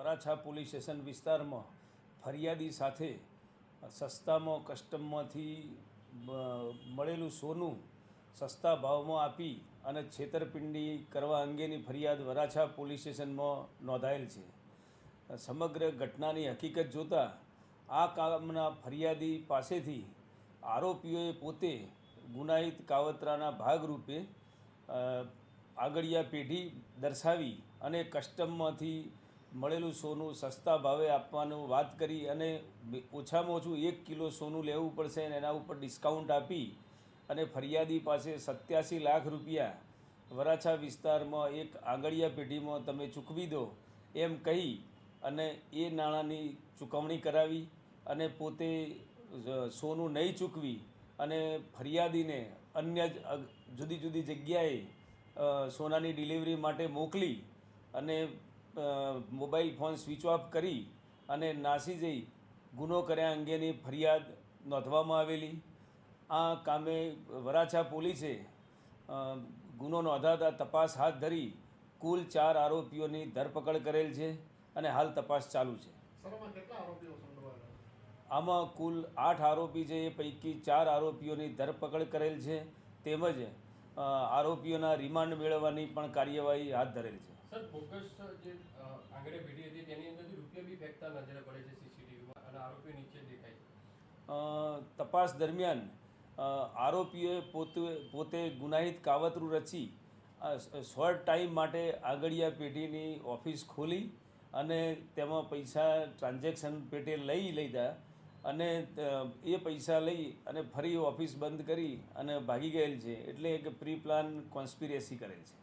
Varachha police station વિસ્તારમાં ફરિયાદી સાથે સસ્તામાં કસ્ટમમાંથી મળેલું સોનું સસ્તા ભાવમાં આપી અને છેતરપિંડી કરવા અંગેની ફરિયાદ વરાછા પોલીસ સ્ટેશનમાં નોંધાયેલ છે. સમગ્ર ઘટનાની હકીકત જોતાં આ કામના ફરિયાદી પાસેથી આરોપીઓએ પોતે ગુનાહિત કાવતરાના ભાગરૂપે આગળિયા પેઢી દર્શાવી અને કસ્ટમમાંથી મળેલું સોનું સસ્તા ભાવે આપવાનું વાત કરી અને ઓછામાં ઓછું 1 કિલો સોનું લેવું પડશે અને એના ઉપર ડિસ્કાઉન્ટ આપી અને ફરિયાદી પાસે 87 લાખ રૂપિયા વરાછા વિસ્તારમાં એક આંગળિયા પેઢીમાં તમે ચૂકવી દો એમ કહી અને એ નાણાંની ચૂકવણી કરાવી અને પોતે સોનું નહીં ચૂકવી અને ફરિયાદીને અન્ય જુદી જુદી જગ્યાએ સોનાની ડિલિવરી માટે મોકલી અને મોબાઈલ ફોન સ્વિચ ઓફ કરી અને નાસી જઈ ગુનો કર્યા અંગેની ફરિયાદ નોંધવામાં આવેલી. આ કામે વરાછા પોલીસે ગુનો નોંધાતા તપાસ હાથ ધરી કુલ 4 આરોપીઓની ધરપકડ કરેલ છે અને હાલ તપાસ ચાલુ છે. આમાં કુલ 8 આરોપી છે, એ પૈકી 4 આરોપીઓની ધરપકડ કરેલ છે તેમજ આરોપીઓના રિમાન્ડ મેળવવાની પણ કાર્યવાહી હાથ ધરેલ છે. સર, બોગસ જે આંગળીયા પેઢી હતી તેની અંદરથી રૂપિયા બી ફેંકતા નજરે પડે છે સીસીટીવીમાં અને આરોપીઓ નીચે દેખાય છે. તપાસ દરમિયાન આરોપીઓએ પોતે ગુનાહિત કાવતરું રચી શોર્ટ ટાઈમ માટે આગળિયા પેઢીની ઓફિસ ખોલી અને તેમાં પૈસા ટ્રાન્ઝેક્શન પેટે લઈ લીધા અને એ પૈસા લઈ અને ફરી ઓફિસ બંધ કરી અને ભાગી ગયેલ છે. એટલે એક પ્રી પ્લાન કોન્સ્પિરેસી કરેલ છે.